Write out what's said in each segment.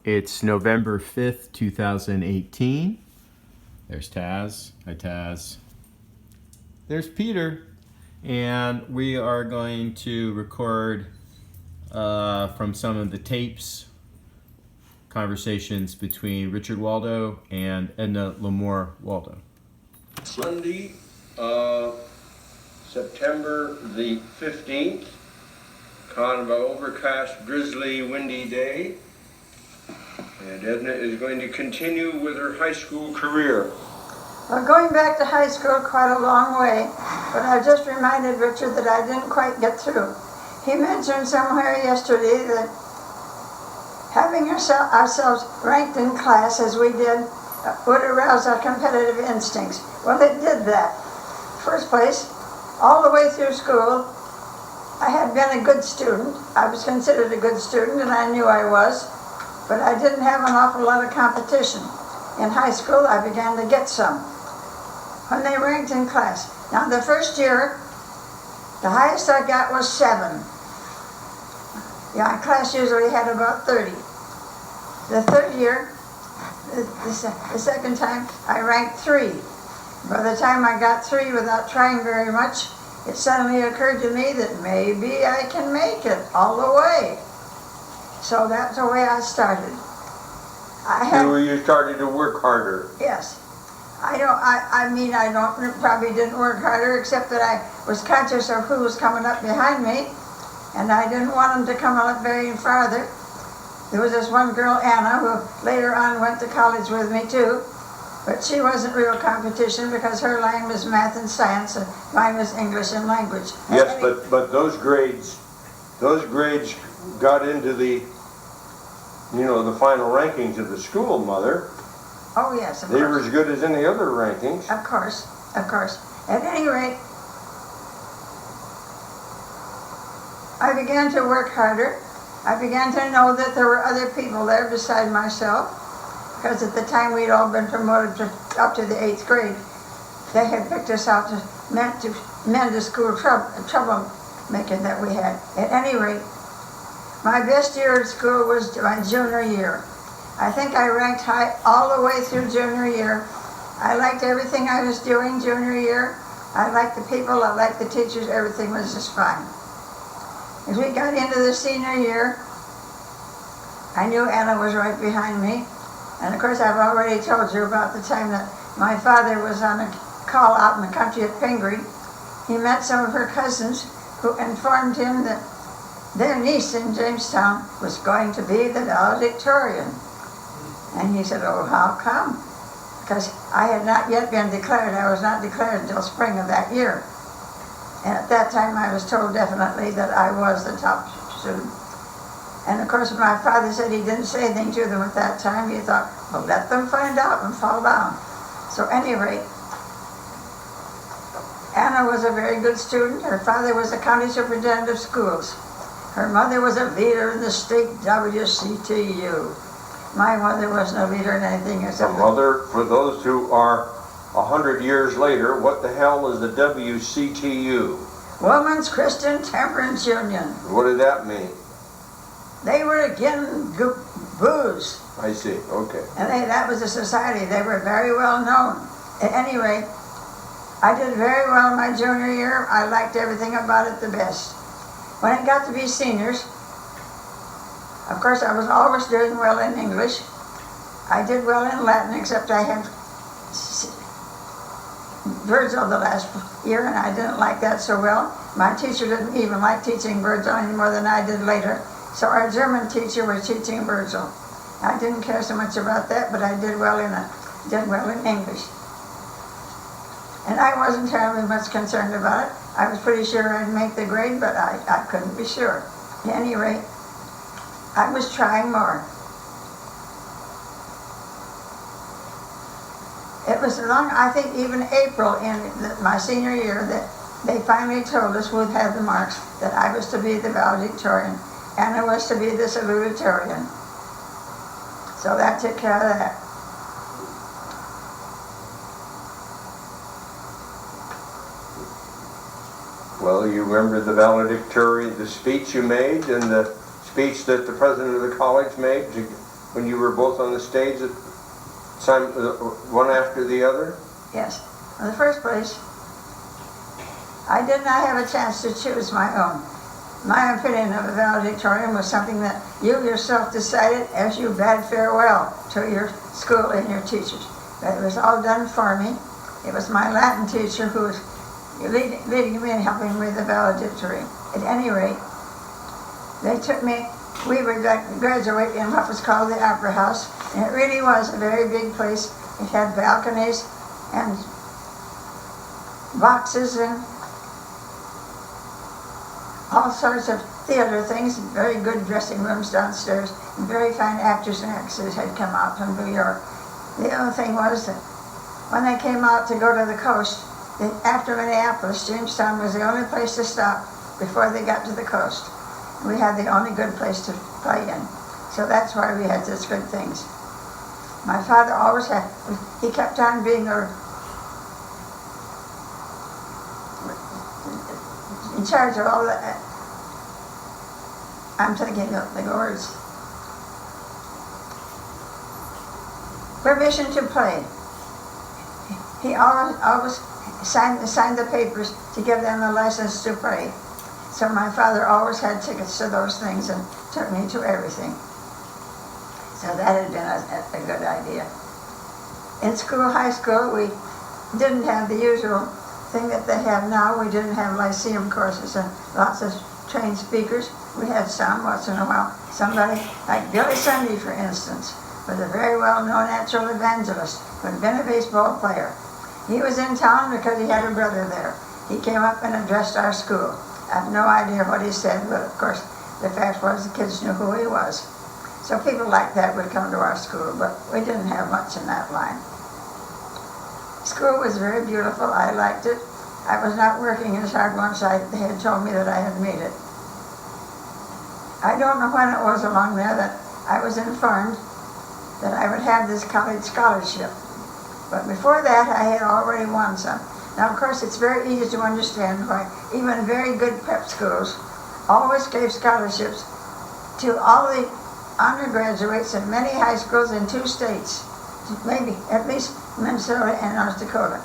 It's November 5th, 2018. There's Taz. Hi, Taz. There's Peter. And we are going to record from some of the tapes conversations between Richard Waldo and Edna LaMoore Waldo. Monday, September the 15th, kind of an overcast, drizzly, windy day. And Edna is going to continue with her high school career. Well, going back to high school quite a long way, but I just reminded Richard that I didn't quite get through. He mentioned somewhere yesterday that having ourselves ranked in class as we did would arouse our competitive instincts. Well, it did that. First place, all the way through school, I had been a good student. I was considered a good student, and I knew I was. But I didn't have an awful lot of competition. In high school, I began to get some when they ranked in class. Now, the first year, the highest I got was 7. Yeah, my class usually had about 30. The third year, the second time, I ranked 3. By the time I got 3 without trying very much, it suddenly occurred to me that maybe I can make it all the way. So that's the way I started. You started to work harder. Yes. I probably didn't work harder, except that I was conscious of who was coming up behind me, and I didn't want them to come up very farther. There was this one girl, Anna, who later on went to college with me too, but she wasn't real competition because her line was math and science, and mine was English and language. Yes, but those grades got into the final rankings of the school, Mother. Oh yes, of course. They were as good as any other rankings. Of course. At any rate, I began to work harder. I began to know that there were other people there beside myself, because at the time we'd all been promoted up to the 8th grade. They had picked us out to mend the school troublemaking that we had. At any rate, my best year at school was my junior year. I think I ranked high all the way through junior year. I liked everything I was doing junior year. I liked the people, I liked the teachers, everything was just fine. As we got into the senior year, I knew Anna was right behind me. And of course, I've already told you about the time that my father was on a call out in the country at Pingree. He met some of her cousins who informed him that their niece in Jamestown was going to be the valedictorian. And he said, "Oh, how come?" Because I had not yet been declared. I was not declared until spring of that year. And at that time, I was told definitely that I was the top student. And of course, my father said he didn't say anything to them at that time. He thought, well, let them find out and fall down. So at any rate, Anna was a very good student. Her father was the county superintendent of schools. Her mother was a leader in the state WCTU. My mother wasn't a leader in anything except... Mother, for those who are 100 years later, what the hell is the WCTU? Women's Christian Temperance Union. What did that mean? They were against booze. I see, okay. And that was a society. They were very well known. At any rate, I did very well in my junior year. I liked everything about it the best. When it got to be seniors, of course, I was always doing well in English. I did well in Latin, except I had Virgil the last year, and I didn't like that so well. My teacher didn't even like teaching Virgil any more than I did later. So our German teacher was teaching Virgil. I didn't care so much about that, but I did well in English. And I wasn't terribly much concerned about it. I was pretty sure I'd make the grade, but I couldn't be sure. At any rate, I was trying more. It was I think even April in my senior year, that they finally told us who'd had the marks that I was to be the valedictorian. Anna was to be the salutatorian. So that took care of that. Well, you remember the valedictorian, the speech you made, and the speech that the president of the college made when you were both on the stage, one after the other? Yes. In the first place, I did not have a chance to choose my own. My opinion of a valedictorian was something that you yourself decided as you bade farewell to your school and your teachers. But it was all done for me. It was my Latin teacher who was leading me and helping me with the valedictory. At any rate, they took me, we were graduating in what was called the Opera House, and it really was a very big place. It had balconies and boxes and all sorts of theater things, very good dressing rooms downstairs, and very fine actors and actresses had come out from New York. The other thing was that when they came out to go to the coast, after Minneapolis, Jamestown was the only place to stop before they got to the coast. We had the only good place to play in. So that's why we had such good things. My father always had, he kept on being in charge of all that. I'm thinking of the words. Permission to play. He always signed the papers to give them the license to play. So my father always had tickets to those things and took me to everything. So that had been a good idea. In school, high school, we didn't have the usual thing that they have now. We didn't have lyceum courses and lots of trained speakers. We had some once in a while. Somebody like Billy Sunday, for instance, was a very well-known natural evangelist who had been a baseball player. He was in town because he had a brother there. He came up and addressed our school. I have no idea what he said, but of course the fact was the kids knew who he was. So people like that would come to our school, but we didn't have much in that line. School was very beautiful. I liked it. I was not working as hard once they had told me that I had made it. I don't know when it was along there that I was informed that I would have this college scholarship. But before that, I had already won some. Now, of course, it's very easy to understand why even very good prep schools always gave scholarships to all the undergraduates in many high schools in 2 states, maybe at least Minnesota and North Dakota.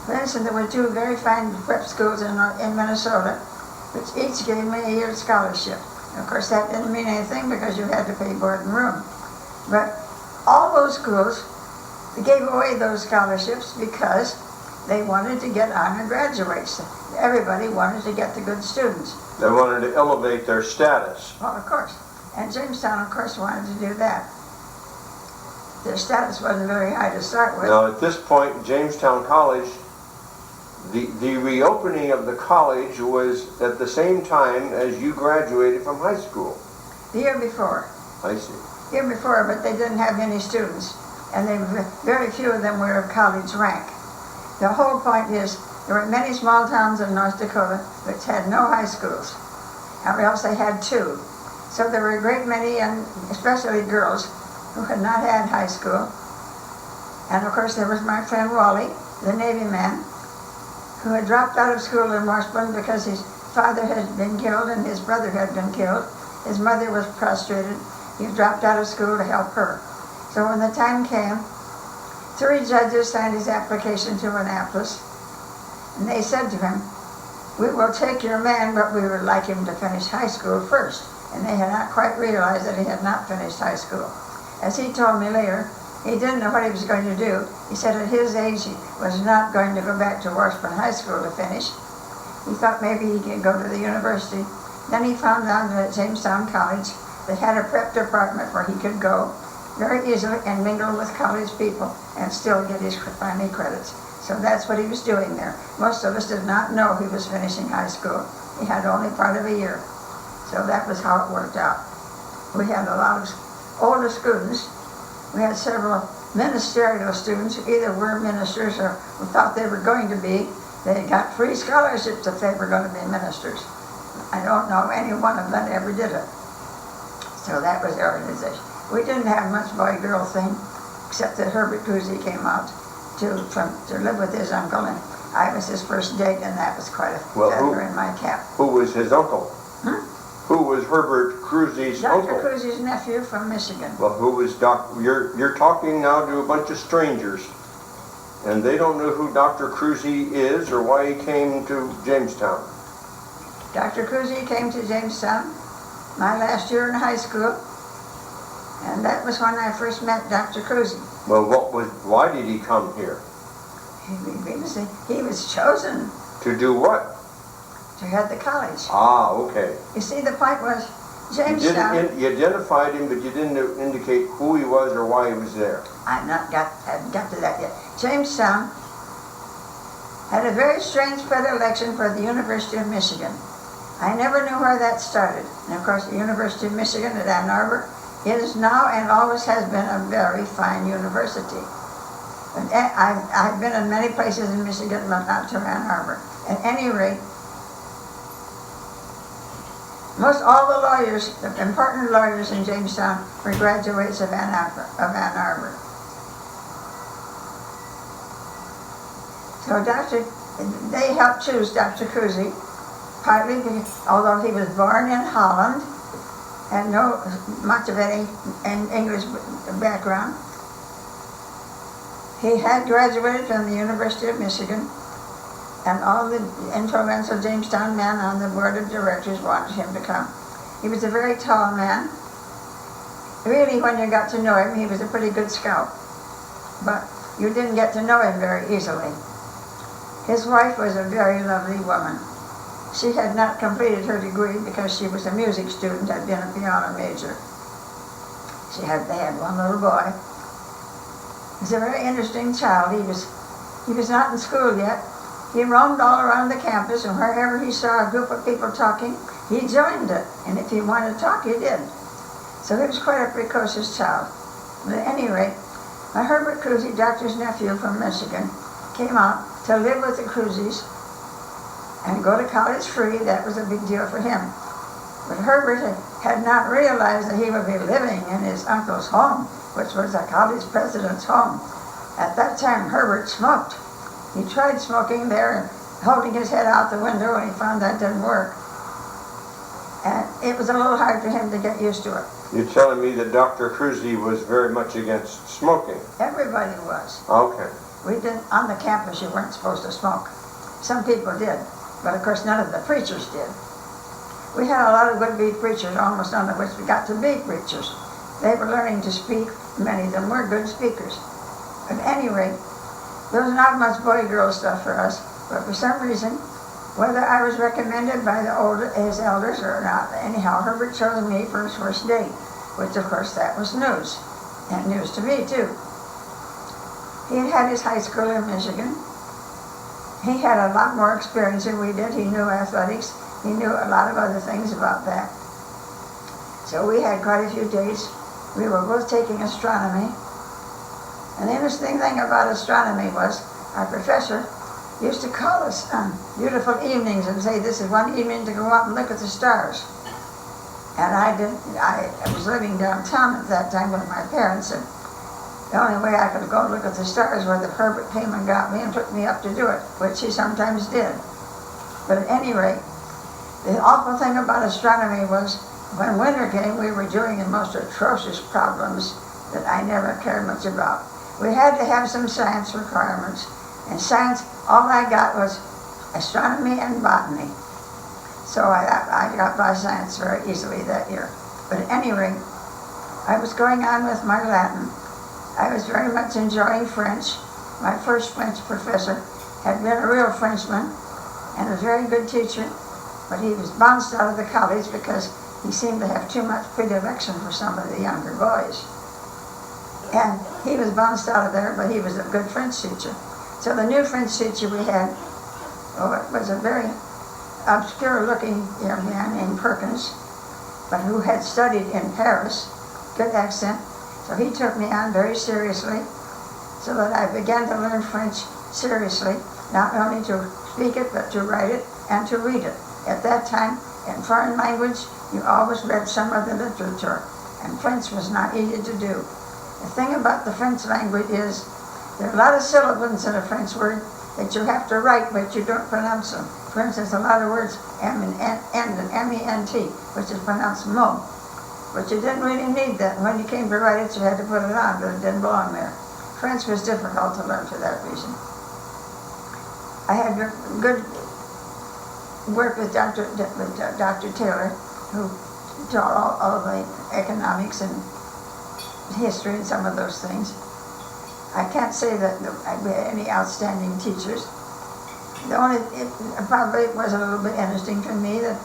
For instance, there were 2 very fine prep schools in Minnesota, which each gave me a year's scholarship. Of course, that didn't mean anything because you had to pay board and room. But all those schools, they gave away those scholarships because they wanted to get honor graduates. Everybody wanted to get the good students. They wanted to elevate their status. Well, of course. And Jamestown, of course, wanted to do that. Their status wasn't very high to start with. Now, at this point, Jamestown College, the reopening of the college was at the same time as you graduated from high school. The year before. I see. Year before, but they didn't have any students. And very few of them were of college rank. The whole point is, there were many small towns in North Dakota which had no high schools, or else they had 2. So there were a great many, and especially girls, who had not had high school. And of course there was my friend Wally, the Navy man, who had dropped out of school in Washburn because his father had been killed and his brother had been killed. His mother was prostrated. He dropped out of school to help her. So when the time came, 3 judges signed his application to Annapolis, and they said to him, "We will take your man, but we would like him to finish high school first." And they had not quite realized that he had not finished high school. As he told me later, he didn't know what he was going to do. He said at his age he was not going to go back to Washburn High School to finish. He thought maybe he could go to the university. Then he found out that at Jamestown College they had a prep department where he could go very easily and mingle with college people and still get his final credits. So that's what he was doing there. Most of us did not know he was finishing high school. He had only part of a year. So that was how it worked out. We had a lot of older students. We had several ministerial students who either were ministers or who thought they were going to be. They got free scholarships if they were going to be ministers. I don't know any one of them ever did it. So that was the organization. We didn't have much boy-girl thing, except that Herbert Cousy came out to live with his uncle, and I was his first date, and that was quite a feather in my cap. Who was his uncle? Hmm? Who was Herbert Cruzy's Dr. uncle? Cruzy's nephew from Michigan. Well, who was you're talking now to a bunch of strangers, and they don't know who Dr. Cruzy is or why he came to Jamestown. Dr. Cruzy came to Jamestown my last year in high school, and that was when I first met Dr. Cruzy. Well, why did he come here? He was chosen To do what? to head the college. Ah, okay. You see, the point was, You Jamestown, you identified him, but you didn't indicate who he was or why he was there. hadn't got to that yet. Jamestown had a very strange predilection for the University of Michigan. I never knew where that started. And of course, the University of Michigan at Ann Arbor is now and always has been a very fine university. And I've been in many places in Michigan, but not to Ann Arbor. At any rate, most all the lawyers, the important lawyers in Jamestown, were graduates of Ann Arbor. So they helped choose Dr. Cruzy, partly because, although he was born in Holland, had no much of any English background. He had graduated from the University of Michigan, and all the influential Jamestown men on the board of directors wanted him to come. He was a very tall man. Really, when you got to know him, he was a pretty good scout, but you didn't get to know him very easily. His wife was a very lovely woman. She had not completed her degree because she was a music student, had been a piano major. They had one little boy. He was a very interesting child. He was not in school yet. He roamed all around the campus, and wherever he saw a group of people talking, he joined it. And if he wanted to talk, he did. So he was quite a precocious child. But at any rate, my Herbert Cruzy, doctor's nephew from Michigan, came out to live with the Cruzys and go to college free. That was a big deal for him. But Herbert had not realized that he would be living in his uncle's home, which was a college president's home. At that time, Herbert smoked. He tried smoking there and holding his head out the window, and he found that didn't work. And it was a little hard for him to get used to it. You're telling me that Dr. Cruzy was very much against smoking? Everybody was. Okay. We didn't, on the campus, you weren't supposed to smoke. Some people did, but of course none of the preachers did. We had a lot of would-be preachers, almost none of which we got to be preachers. They were learning to speak. Many of them were good speakers. At any rate, there was not much boy-girl stuff for us, but for some reason, whether I was recommended by his elders or not, anyhow, Herbert chose me for his first date, which of course that was news, and news to me too. He had had his high school in Michigan. He had a lot more experience than we did. He knew athletics. He knew a lot of other things about that. So we had quite a few dates. We were both taking astronomy. And the interesting thing about astronomy was our professor used to call us on beautiful evenings and say, this is one evening to go out and look at the stars. And I was living downtown at that time with my parents, and the only way I could go look at the stars was if Herbert came and got me and took me up to do it, which he sometimes did. But at any rate, the awful thing about astronomy was when winter came, we were doing the most atrocious problems that I never cared much about. We had to have some science requirements, and science, all I got was astronomy and botany. So I got by science very easily that year. But at any rate, I was going on with my Latin. I was very much enjoying French. My first French professor had been a real Frenchman and a very good teacher, but he was bounced out of the college because he seemed to have too much predilection for some of the younger boys. And he was bounced out of there, but he was a good French teacher. So the new French teacher we had was a very obscure-looking young man named Perkins, but who had studied in Paris, good accent. So he took me on very seriously, so that I began to learn French seriously, not only to speak it, but to write it and to read it. At that time, in foreign language, you always read some of the literature, and French was not easy to do. The thing about the French language is there are a lot of syllables in a French word, that you have to write, but you don't pronounce them. For instance, a lot of words, M and N and M-E-N-T, which is pronounced mo. But you didn't really need that. When you came to write it, you had to put it on, but it didn't belong there. French was difficult to learn for that reason. I had good work with Dr. Taylor, who taught all the economics and history and some of those things. I can't say that I had any outstanding teachers. It probably was a little bit interesting to me that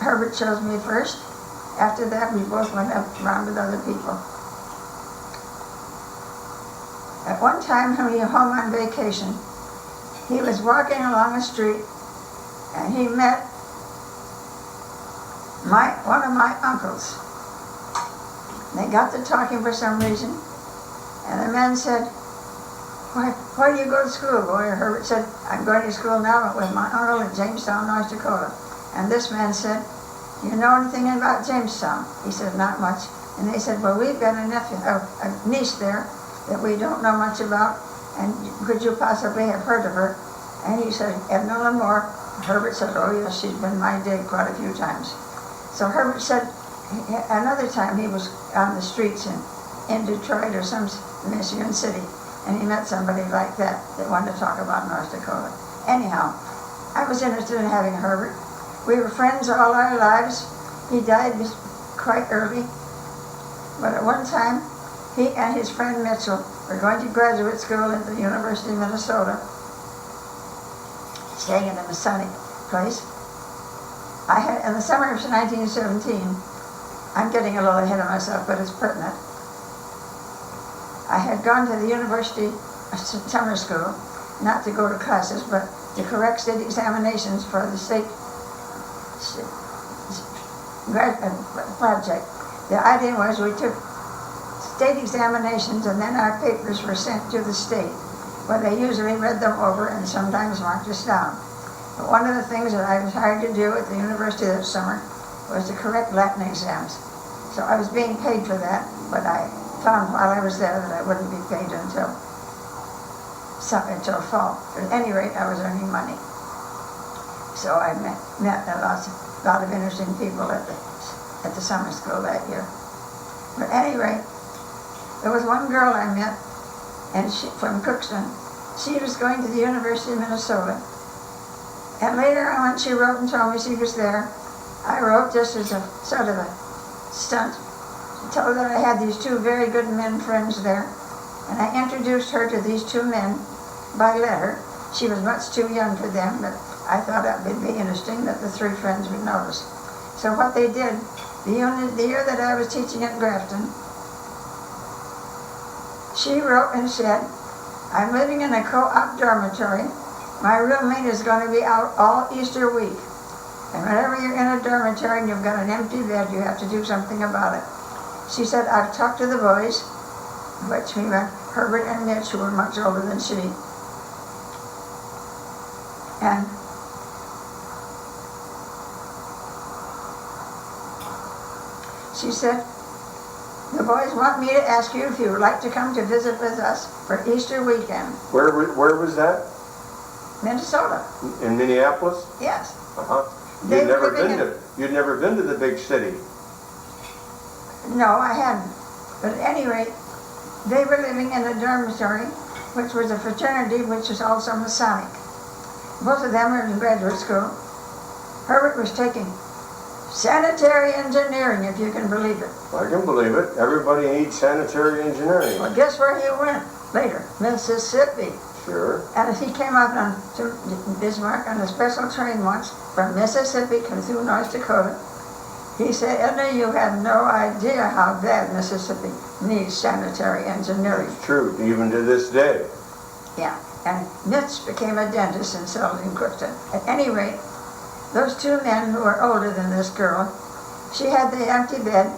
Herbert chose me first. After that, we both went up around with other people. At one time, when we were home on vacation, he was walking along a street and he met one of my uncles. They got to talking for some reason, and the man said, why do you go to school, boy? Herbert said, I'm going to school now with my uncle in Jamestown, North Dakota. And this man said, do you know anything about Jamestown? He said, not much. And they said, well, we've got a niece there that we don't know much about, and could you possibly have heard of her? And he said, Edna LaMoore. Herbert said, oh yes, she's been my date quite a few times. So Herbert said, another time he was on the streets in Detroit or some Michigan city, and he met somebody like that wanted to talk about North Dakota. Anyhow, I was interested in having Herbert. We were friends all our lives. He died quite early. But at one time, he and his friend Mitchell were going to graduate school at the University of Minnesota, staying in a Masonic place. In the summer of 1917, I'm getting a little ahead of myself, but it's pertinent. I had gone to the university summer school, not to go to classes, but to correct state examinations for the state project. The idea was we took state examinations and then our papers were sent to the state, where they usually read them over and sometimes marked us down. But one of the things that I was hired to do at the university that summer was to correct Latin exams. So I was being paid for that, but I found while I was there that I wouldn't be paid until fall. But at any rate, I was earning money. So I met a lot of interesting people at the summer school that year. But at any rate, there was one girl I met, and from Crookston. She was going to the University of Minnesota. And later on, when she wrote and told me she was there, I wrote just as a sort of a stunt to tell her that I had these two very good men friends there. And I introduced her to these two men by letter. She was much too young for them, but I thought it would be interesting that the three friends would notice. So what they did, the year that I was teaching at Grafton, she wrote and said, I'm living in a co-op dormitory. My roommate is going to be out all Easter week. And whenever you're in a dormitory and you've got an empty bed, you have to do something about it. She said, I've talked to the boys, which we were Herbert and Mitch, who were much older than she. And she said, the boys want me to ask you if you would like to come to visit with us for Easter weekend. Where was that? Minnesota. In Minneapolis? Yes. Uh-huh. You'd never been to the big city. No, I hadn't. But at any rate, they were living in a dormitory, which was a fraternity, which was also Masonic. Both of them were in graduate school. Herbert was taking sanitary engineering, if you can believe it. I can believe it. Everybody needs sanitary engineering. Well, guess where he went later? Mississippi. Sure. And he came up to Bismarck on a special train once from Mississippi through North Dakota. He said, Edna, you have no idea how bad Mississippi needs sanitary engineering. It's true, even to this day. Yeah, and Mitch became a dentist and settled in Crookston. At any rate, those two men who were older than this girl, she had the empty bed,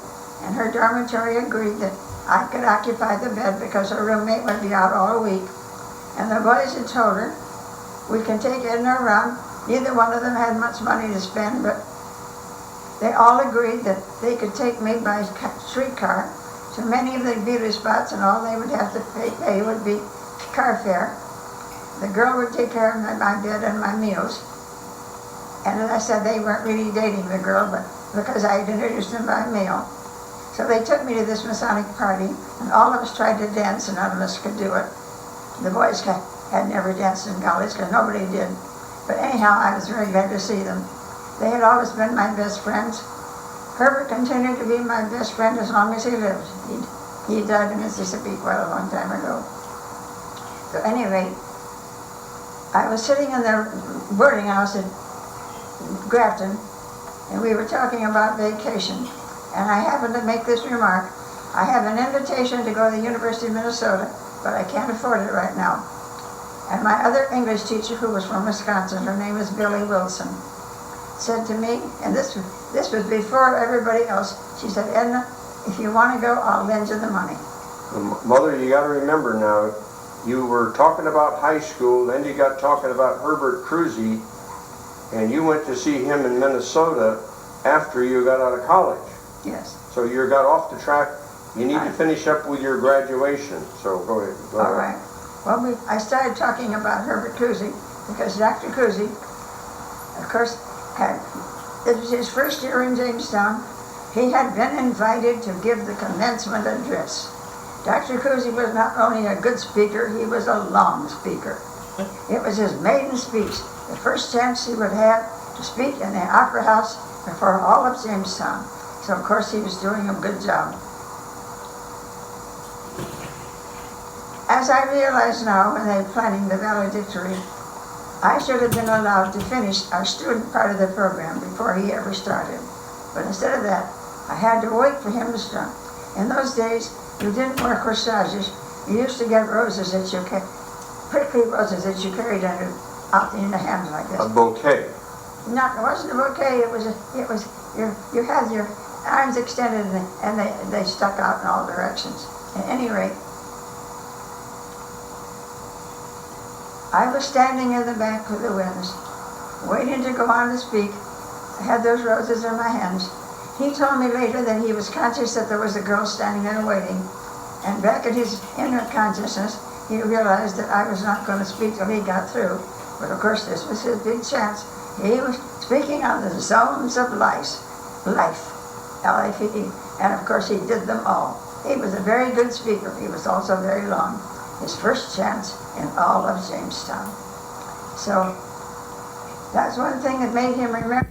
and her dormitory agreed that I could occupy the bed because her roommate would be out all week. And the boys had told her, we can take Edna around. Neither one of them had much money to spend, but they all agreed that they could take me by streetcar to many of the beauty spots, and all they would have to pay would be car fare. the girl would take care of my bed and my meals. And as I said, they weren't really dating the girl, but because I had introduced them by mail. So they took me to this Masonic party, and all of us tried to dance, and none of us could do it. The boys had never danced in gullies, because nobody did. But anyhow, I was very glad to see them. They had always been my best friends. Herbert continued to be my best friend as long as he lived. He died in Mississippi quite a long time ago. So anyway, I was sitting in the boarding house at Grafton, and we were talking about vacation. And I happened to make this remark: I have an invitation to go to the University of Minnesota, but I can't afford it right now. And my other English teacher, who was from Wisconsin, her name was Billy Wilson, said to me, and this was before everybody else, she said, "Edna, if you want to go, I'll lend you the money." Mother, you got to remember now, you were talking about high school, then you got talking about Herbert Cruzy, and you went to see him in Minnesota after you got out of college. Yes. So you got off the track. You need to finish up with your graduation. So go ahead. Go All ahead. right. Well, I started talking about Herbert Cruzy because Dr. Cruzy, of course, it was his first year in Jamestown. He had been invited to give the commencement address. Dr. Cruzy was not only a good speaker, he was a long speaker. It was his maiden speech, the first chance he would have to speak in the Opera House before all of Jamestown. So of course he was doing a good job. As I realize now, when they were planning the valedictory, I should have been allowed to finish our student part of the program before he ever started. But instead of that, I had to wait for him to start. In those days, you didn't wear corsages. You used to get roses that you prickly roses that you carried out in the hands like this. A bouquet. No, it wasn't a bouquet. You had your arms extended and they stuck out in all directions. At any rate, I was standing in the back with the winds, waiting to go on to speak. I had those roses in my hands. He told me later that he was conscious that there was a girl standing there waiting, and back in his inner consciousness, he realized that I was not going to speak till he got through. But of course, this was his big chance. He was speaking on the zones of life, L-I-F-E, and of course he did them all. He was a very good speaker. He was also very long. His first chance in all of Jamestown. So that's one thing that made him remember.